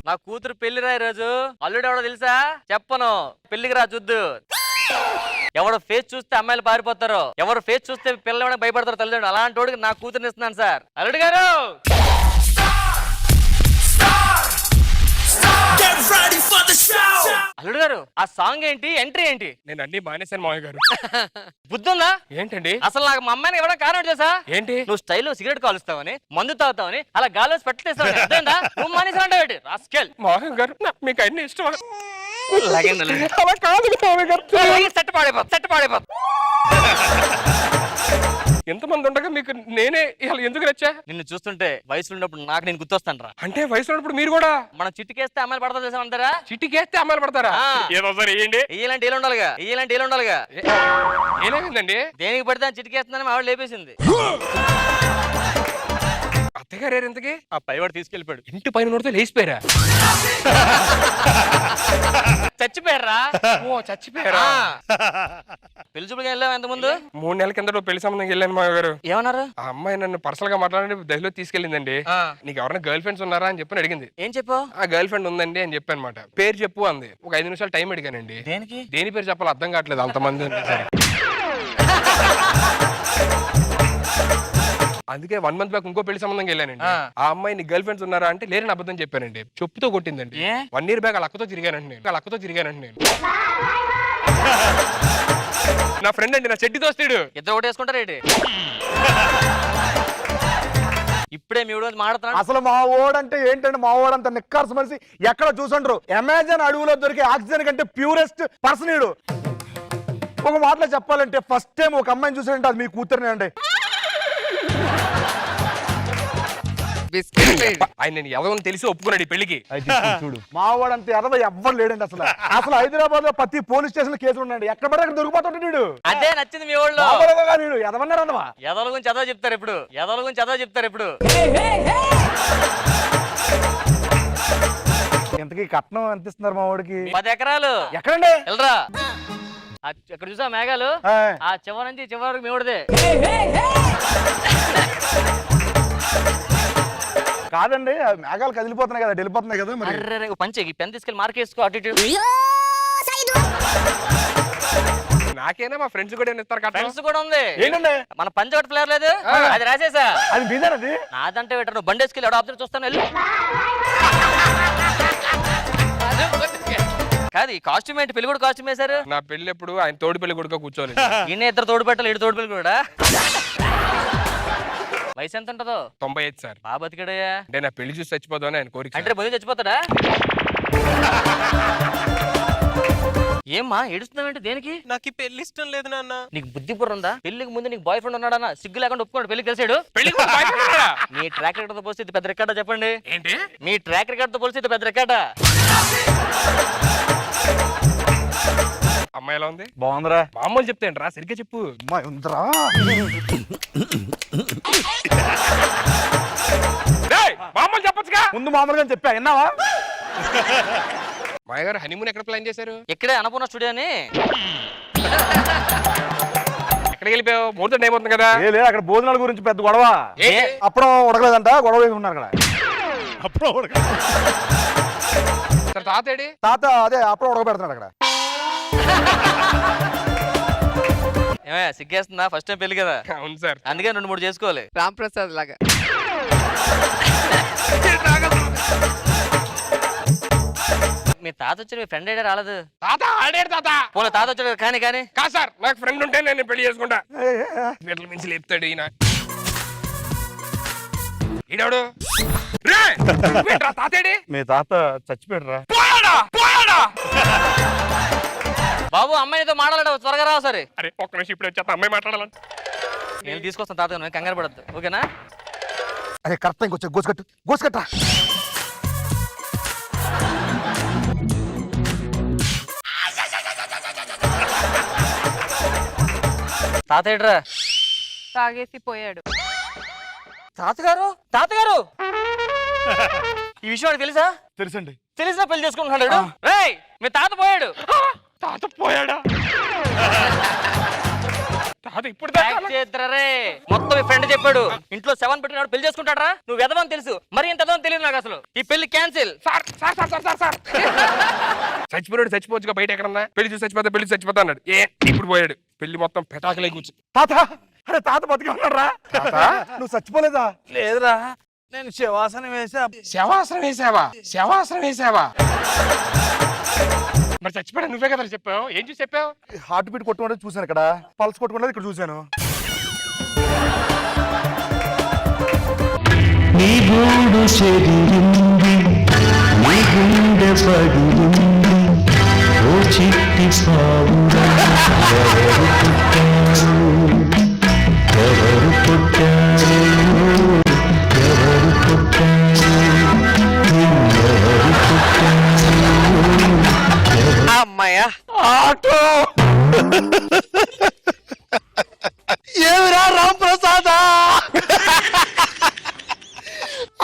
నా కూతురు పెళ్లిరా ఈ రోజు. అల్లుడు ఎవడో తెలుసా? చెప్పను. పెళ్లికి రా చూద్దు. ఎవరు ఫేస్ చూస్తే అమ్మాయిలు పారిపోతారు, ఎవరు ఫేస్ చూస్తే పిల్లలు భయపడతారు తల్లిదండ్రులు. అలాంటి వాడికి నా కూతురుని ఇస్తున్నాను సార్. అల్లుడు గారు అల్లుడు గారు ఆ సాంగ్ ఏంటి, ఎంట్రీ ఏంటి? నేను అన్ని మానేశాను మావయ్య గారు. బుద్ధుందా? ఏంటండి అసలు నాకు మా అమ్మాయిని ఎవడో కారణం చేసా ఏంటి? నువ్వు స్టైల్లో సిగరెట్ కాలుస్తావని, మందు తాగుతావని, అలా గాల్లో పెట్టేస్తావు. నువ్వు మానేసానంటే రాస్కెల్. మావయ్య గారు మీకు అన్ని ఇష్టం. అలా కాదు మావయ్య గారు. సెట్ పాడైపోతుంది. ఎంతమంది ఉండగా మీకు నేనే ఇలా ఎందుకు నచ్చా? నిన్ను చూస్తుంటే వయసులో ఉన్నప్పుడు నాకు నేను గుర్తొస్తాను రా. అంటే వయసులో ఉన్నప్పుడు మీరు కూడా మనం చిట్టుకేస్తే అమ్మాయిలు పడతా చేసామంటారా? చిట్టికేస్తే అమ్మాయిలు పడతారా? ఏదో సార్ వేయండి. ఇలాంటి ఏళ్ళు ఉండాలిగా. ఏమైందండి? దేనికి పడితే చిట్టుకేస్తుందని మా ఆవిడ లేపేసింది. అత్తగారు ఇంతకి ఆ పైవాడు తీసుకెళ్ళిపోయాడు. ఇంటి పైన నోడితే లేచిపోయారా? చచ్చిపోయారా? ఓ చచ్చిపోయారా? పెళ్లి చూపుకి వెళ్ళావు ఎంత ముందు? 3 నెలల కింద పెళ్లి సంబంధం వెళ్ళాను మా గారు. ఏమన్నారు? ఆ అమ్మాయి నన్ను పర్సనల్ గా మాట్లాడి దహిలో తీసుకెళ్ళిందండి. నీకు ఎవరైనా గర్ల్ ఫ్రెండ్స్ ఉన్నారా అని చెప్పి అడిగింది. ఏం చెప్పావు? ఆ గర్ల్ ఫ్రెండ్ ఉందండి అని చెప్పాను అనమాట. పేరు చెప్పు అంది. ఒక 5 నిమిషాలు టైం అడిగానండి. దేనికి? దేని పేరు చెప్పాలి అర్థం కావట్లేదు, అంతమంది ఉంది. అందుకే 1 మంత్ బ్యాక్ ఇంకో పెళ్లి సంబంధం వెళ్ళానండి. ఆ అమ్మాయి నీ గర్ల్ ఫ్రెండ్స్ ఉన్నారా అంటే లేరని అబద్ధం చెప్పానండి. చెప్పుతో కొట్టిందండి. 1 year బ్యాక్ అక్కతో తిరిగానండి నేను. నా ఫ్రెండ్ అండి, నా చెడ్డి దోస్తుడు. ఇద్దరు ఒకటి వేసుకుంటారేంటి? ఇప్పుడే మీ ఊళ్ళో మాట్లాడుతున్నా. అసలు మా ఓడంటే ఏంటంటే మా ఓడంతా నిక్కర్స్ మనిషి ఎక్కడ చూసుండ్రు. అమెజాన్ అడవులో దొరికే ఆక్సిజన్ కంటే ప్యూరెస్ట్ పర్సన్ ఈడు. ఒక మాటలో చెప్పాలంటే ఫస్ట్ టైం ఒక అమ్మాయిని చూసారంటే అది మీ కూతురునే అండి. ఆయన నేను ఎవరో తెలిసి ఒప్పుకున్నాడు ఈ పెళ్లికి. చూడు మా వాడంత ఎదవ ఎవ్వరు లేడండి. అసలు హైదరాబాద్ లో ప్రతి పోలీస్ స్టేషన్ కేసులు ఉన్నాడు. ఎక్కడ పడే అక్కడ దొరికిపోతుంటాడు. అదే నచ్చింది మీ ఊళ్ళో. ఎదవన్నారు అన్నవా? ఎదల గురించి చదవ చెప్తారు ఇప్పుడు. ఇంతకీ కట్నం ఎంత ఇస్తున్నారు మా వాడికి? 10 ఎకరాలు. ఎక్కడండి? వెళ్ళరా అక్కడ చూసా మేఘాలు, ఆ చివరి నుంచి చివరి వరకు మీ ఊడిదే. కాదండి మేఘాలు కదిలిపోతున్నాయి కదా, వెళ్ళిపోతున్నాయి కదా. మరి పంచే పెన్ తీసుకెళ్ళి మార్క్ వేసుకో. అటు నాకేనా మా ఫ్రెండ్స్ కూడా ఇస్తారు కదా. ఫ్రెండ్స్ కూడా ఉంది. ఏంటండి మన పంచ ఒకటి ఫ్లేవర్ లేదు, అది రాసేసా. అది మీదేనది? నాదంటే పెట్టరు. బండి వేసుకెళ్ళి ఎవడో ఆఫీసర్ చూస్తాను వెళ్ళి. కాదు ఈ కాస్ట్యూమ్ ఏంటి? పెళ్లి కూడా కాస్ట్యూమ్ వేశారు. నా పెళ్లి ఎప్పుడు ఆయన తోడు పెళ్లి కొడుకు కూర్చోవాలి. ఈయన ఇద్దరు తోడు పెట్టాలి, ఇటు తోడు పెళ్లి కూడా. వయసు ఎంత ఉంటుందో? 95 సార్. బాగా బతికాడయ్యా. అంటే నా పెళ్లి చూసి చచ్చిపోదాం అని ఆయన కోరిక. అంటే బతికి చచ్చిపోతాడా? ఏమ్మా ఏడుస్తున్నావేంటి? దేనికి? నాకు పెళ్లి ఇష్టం లేదు నాన్న. నీకు బుద్ధి బుర్ర ఉందా? పెళ్లికి ముందు నీకు బాయ్ ఫ్రెండ్ ఉన్నాడన్నా సిగ్గు లేకుండా ఒప్పుకోండి పెళ్లికి కలిసాడు. మీ ట్రాక్ రికార్డ్ తో పోలిస్తే ఇది పెద్ద రికార్డా చెప్పండి? ఏంటి మీ ట్రాక్ రికార్డ్ తో పోలిస్తే ఇది పెద్ద రికార్డా? అమ్మాయి ఎలా ఉంది? బాగుందిరా. మామూలు చెప్తాను రా, సరిగ్గా చెప్పు. అమ్మాయి ఉందిరా. మామూలు చెప్పొచ్చుగా. ముందు మామూలుగా చెప్పా, విన్నావా? మాయ గారు హనీమూన్ ఎక్కడ ప్లాన్ చేశారు? ఇక్కడే అన్నపూర్ణ స్టూడియో అని. ఎక్కడికి వెళ్ళిపోయావు? ముహూర్తం టైం అవుతుంది కదా. లేదు అక్కడ భోజనాల గురించి పెద్ద గొడవ. అప్పుడు ఉడకలేదంట, గొడవ ఉన్నారు అక్కడ. అప్పుడు తాతేడి? తాత అదే అప్పుడు ఉడక పెడుతున్నాడు అక్కడ. ఏమయ్యా సిగ్గేస్తుందా? ఫస్ట్ టైం పెళ్లి కదా. అవును సార్. అందుకే 2-3 చేసుకోవాలి. రామ్ ప్రసాద్ లాగా. మీ తాత వచ్చి మీ ఫ్రెండ్ అయితే రాలేదు. తాత ఆడాడు. తాత పోలే తాత వచ్చాడు కానీ కాదు సార్, నాకు ఫ్రెండ్ ఉంటే నేను పెళ్లి చేసుకుంటా. వీటిని మించి లేపుతాడు ఈయన. ఈడాడు తాతేడి? మీ తాత చచ్చిపోయాడురా. బాబు అమ్మాయితో మాట్లాడ త్వరగా రావు సరే. అరే ఒక్క నిమిషం ఇప్పుడు వచ్చేస్తా, అమ్మాయి మాట్లాడాలంట. నేను తీసుకొస్తాను తాత, కంగారు పడద్దు ఓకేనా? అదే కరెక్ట్ ఇంకొచ్చా. గోసుకట్టరా. తాత ఏడ్రా? తాగేసి పోయాడు. తాతగారు ఈ విషయం వాడికి తెలుసా? తెలుసండి. తెలిసినా పెళ్లి చేసుకుంటున్నాడు. రేయ్ మీ తాత పోయాడు. తాత పోయాడా? కాదు ఇప్పుడు దాకా ప్యాక్ చేద్దరే మొత్తం మీ ఫ్రెండ్ చెప్పాడు ఇంట్లో 7 పెట్టినాడు పెళ్లి చేసుకుంటాడా నువ్వు ఎదవని తెలుసు మరి ఇంత ఎదవని తెలియదు నాకు అసలు ఈ పెళ్లి క్యాన్సిల్ సార్ చచ్చిపోయాడు చచ్చిపోవచ్చుగా బయట ఎక్కడన్నా పెళ్లి చూసి చచ్చిపోతా అన్నాడు ఇప్పుడు పోయాడు పెళ్లి మొత్తం పెటాకలే కూర్చు తాత అరే తాత బతికి ఉన్నారా నువ్వు చచ్చిపోలేదా? లేదురా నేను శవాసనం వేసా. శవాసనం వేసావా మరి చచ్చిపోయాడు నువ్వే కదా చెప్పావు ఏం చూసి చెప్పావు హార్ట్ బీట్ కొట్టుకుంటే చూసాను, ఇక్కడ పల్స్ కొట్టుకున్నది ఇక్కడ చూశాను. నీ గూడు చెదిరింది నీ గుండె పడిరింది ఓ చిట్టి పావురా ఎవరు పుట్టారు ఎవరు పుట్టారు ఎవరు పుట్టారు అమ్మాయ్యా ఆటో ఏమిరా రాంప్రసాద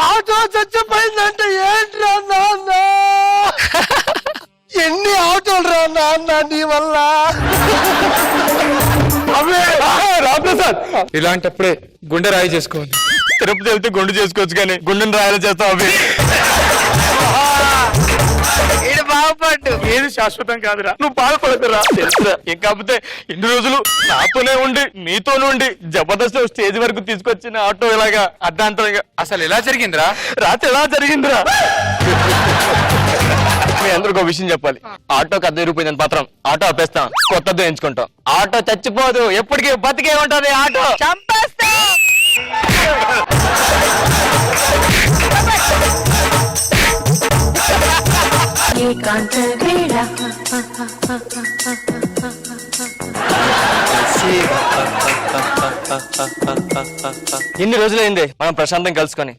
ఆటో చచ్చిపోయిందంటే ఏంట్రా నాన్న? ఎన్ని ఆటోలు రా నాన్న నీ వల్ల? రాంప్రసాద్ ఇలాంటప్పుడే గుండె రాయి చేసుకోవాలి తిరుపతి వెళ్తే గుండు చేసుకోవచ్చు కానీ గుండెని రాయలు చేస్తావు అవి ఇది బాగుపడ్డు. ఏది శాశ్వతం కాదురా నువ్వు బాధపడకురా తెలుసురా కాకపోతే ఇన్ని రోజులు నాతోనే ఉండి నీతోనే ఉండి జబర్దస్త్ స్టేజ్ వరకు తీసుకొచ్చిన ఆటో ఇలాగా అర్ధాంతరంగా అసలు ఎలా జరిగిందిరా రాత్రి ఎలా జరిగిందిరా మీ అందరికి ఒక విషయం చెప్పాలి ఆటోకి అద్దె రూపాయలు పత్రం ఆటో ఆపేస్తాం కొత్తది ఎంచుకుంటాం ఆటో చచ్చిపోదు ఎప్పటికీ బతికే ఉంటది ఆటో చంపేస్తా. ఏకాంత వేళ ఇన్ని రోజులైంది మనం ప్రశాంతం కలుసుకొని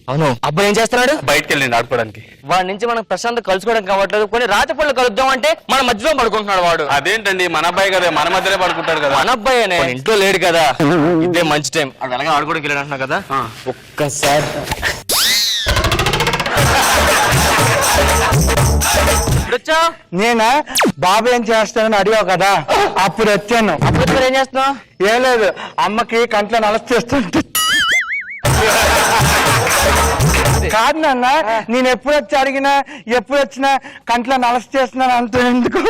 అవును అబ్బాయి ఏం చేస్తున్నాడు బయటకు వెళ్ళండి ఆడుకోవడానికి వాడి నుంచి మనం ప్రశాంతం కలుసుకోవడం కావట్లేదు కొన్ని రాత్రిపూళ్ళు కలుద్దాం అంటే మన మధ్యలో పడుకుంటున్నాడు వాడు అదేంటండి మన అబ్బాయి కదా మన మధ్యలో పడుకుంటాడు కదా మన అబ్బాయినే ఇంట్లో లేడు కదా ఇదే మంచి టైం అది ఎలాగ ఆడుకోవడానికి వెళ్ళాడు అంటున్నా కదా ఒక్కసారి నేనా బాబు ఏం చేస్తానని అడిగావు కదా అప్పుడు వచ్చాను. అప్పుడు ఏం చేస్తున్నావు ఏం లేదు అమ్మకి కంట్లో నలచేస్తుంటే కాదు నాన్న నేను ఎప్పుడు వచ్చి అడిగినా ఎప్పుడు వచ్చినా కంట్లో నలస చేస్తున్నాను అంత ఎందుకు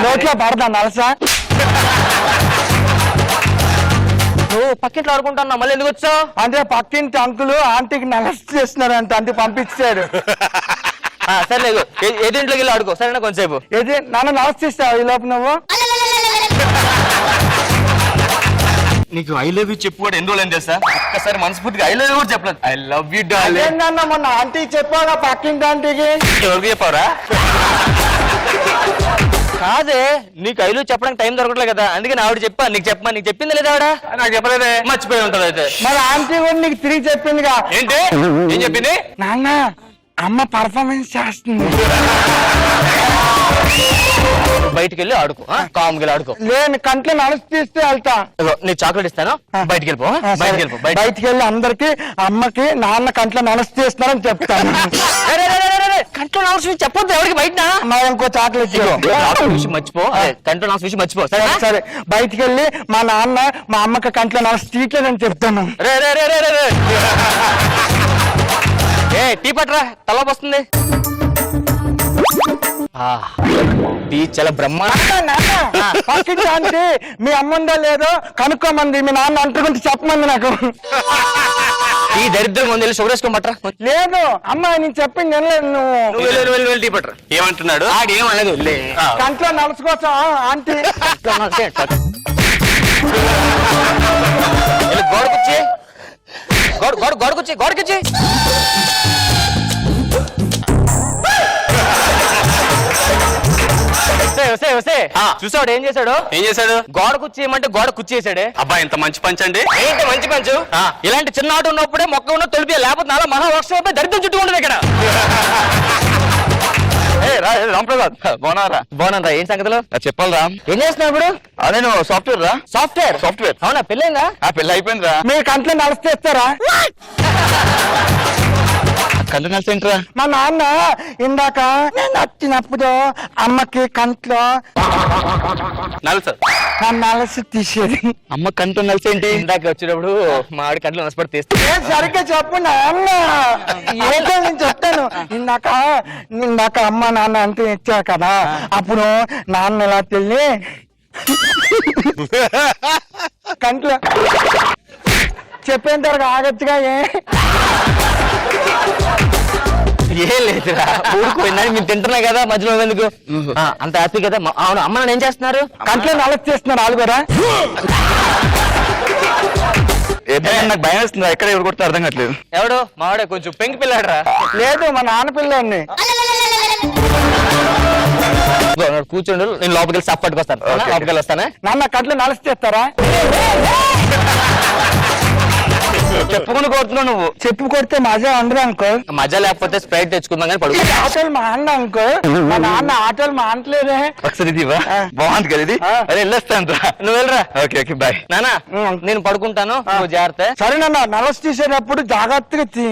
నోట్లో పడదా నలస? నువ్వు పక్కింట్లో ఆడుకుంటున్నావు మళ్ళీ ఎందుకు వచ్చావు అంటే పక్కింటి అంకులు ఆంటీకి నలస చేస్తున్నారంట అంటే పంపించాడు. సరేలేదు ఎదుంట్లోకి వెళ్ళి ఆడుకో సరేనా కొంచెంసేపు ఏది నాన్న నలస చేస్తావు ఈ లోపు నువ్వు? నీకు ఐ లవ్ యూ చెప్పు కూడా ఎన్ని రోజులు తెలుసా ఒక్కసారి మనస్ఫూర్తిగా ఐ లవ్ యూ కూడా చెప్పలేదు ఐ లవ్ యూ డార్లింగ్ అదేంటన్నా మొన్న ఆంటీకి చెప్పావుగా పక్కింటి ఆంటీకి. ఎవరికి చెప్పావురా కాదే నీకు ఐ లవ్ చెప్పడానికి టైం దొరకట్లేదు కదా అందుకే ఆవిడ చెప్పా నీకు చెప్పమా నీకు చెప్పింది లేదా ఆవిడ నాకు చెప్పలేదే మర్చిపోయి ఉంటది అయితే మరి ఆంటీ కూడా నీకు తిరిగి చెప్పిందిగా. ఏంటి ఏం చెప్పింది నాన్న అమ్మ పర్ఫార్మెన్స్ చేస్తుంది. బయటికి వెళ్ళి ఆడుకో కామ్ వెళ్ళి ఆడుకో నేను కంట్లో నలుసు తీస్తే వెళ్తా. ఇదిగో, నీకు చాక్లెట్ ఇస్తాను బయటికి వెళ్ళిపో బయటికి వెళ్ళిపో బయటికి వెళ్ళి అందరికి అమ్మకి నాన్న కంట్లో నలుసు తీస్తున్నారని చెప్తాను. కంట్లో నా విషయం చెప్పొద్దు ఎవరికి బయట మరి ఇంకో చాక్లెట్ విషయం మర్చిపో కంట్లో నా విషయం మర్చిపో సరే బయటికి వెళ్ళి మా నాన్న మా అమ్మకి కంట్లో నలుసు తీయట్లేదని చెప్తాను. రే రే రే రే రే ఏ టీ పట్రా తల వస్తుంది టీ చాలా బ్రహ్మాండ పక్కింటి ఆంటీ మీ అమ్మ ఉందో లేదో కనుక్కోమంది మీ నాన్న అంటుకుంటే చెప్పమంది నాకు. ఈ దరిద్రం ఉంది షుగర్ వేసుకోమట్రా లేదు అమ్మ నేను చెప్పింది వినలేదు నువ్వు. టీ పట్రా ఏమంటున్నాడు ఆడేమనదు కంట్లో నలుసు కోసం ఆంటీ గోడకొచ్చి గోడకొచ్చి గోడకొచ్చి చూసాడు ఏం చేశాడు గోడ కుచ్చేయమంటే గోడ కుచ్చేసాడే అబ్బా ఇంత మంచి పంచండి ఏంటి మంచి పంచు ఇలాంటి చిన్న ఆట ఉన్నప్పుడే మొక్క ఉన్న తొలిపి లేకపోతే నాలా మహావర్షం అయిపోయి దరిద్రం చుట్టూ ఉండదు ఇక్కడ రాంప్రసాద్ బాగున్నారా ఏం సంగతులు చెప్పాలి రా ఏం చేస్తున్నావు ఇప్పుడు అదే నువ్వు సాఫ్ట్వేర్ రా సాఫ్ట్వేర్ అవునా పెళ్ళైందా పెళ్ళి అయిపోయింది రా మీ కంట్లో నలుసు తీస్తారా? కంటి నలిసేంట్రా? మా నాన్న ఇందాక నేను వచ్చినప్పుడు అమ్మకి కంట్లో నలుసా? నా నలసి తీసేది. అమ్మ కంటి నలిసేంటి? ఇందాక వచ్చేటప్పుడు మా ఆవిడ కంట్లో నష్టపడి తీస్తే ఏ సరిగ్గా చెప్పు నాన్న, ఏదో నేను చెప్తాను. ఇందాక అమ్మ నాన్న అంటూ ఇచ్చారు కదా, అప్పుడు నాన్న ఎలా తెలియ కంట్లో చెప్పేంత వరకు ఆగొచ్చుగా. ఏం లేదురా, ఊరుకోయిందని మీరు తింటున్నా కదా మధ్యలో ఎందుకు అంత హ్యాపీ కదా. అవును, అమ్మ నాన్న ఏం చేస్తున్నారు? కంట్లో నలసి చేస్తున్నారు వాళ్ళు కూడా. నాకు భయం వేస్తుంది, ఎక్కడ ఎవరు కొడుతున్నా అర్థం కావట్లేదు. ఎవడు మావాడే కొంచెం పెంకి పిల్లాడరా. లేదు మా నాన్న పిల్లని. కూర్చోండు, నేను లోపలికి వెళ్ళి సప్ పట్టుకొస్తాను. లోపలికి వెళ్ళి వస్తానే. నాన్న కంట్లో నలసి చేస్తారా? చెప్పుకుని కొడుతున్నావు నువ్వు. చెప్పు కొడితే మజా ఉండదు అనుకో. మజా లేకపోతే స్ప్రైట్ తెచ్చుకుందాం కానీ పడుకో. ఆటోలు మాండ అనుకో. మా నాన్న ఆటోలు మాంటలేదే. ఒకసారి ఇది ఇవ్వా? బాగుంది కదా ఇది. అరే వెళ్ళొస్తాను రా. నువ్వు వెళ్ళరా. Okay okay bye. నానా నేను పడుకుంటాను, నువ్వు జాగ్రత్త. సరే నాన్న, నలసి తీసేటప్పుడు జాగ్రత్తగా తీ.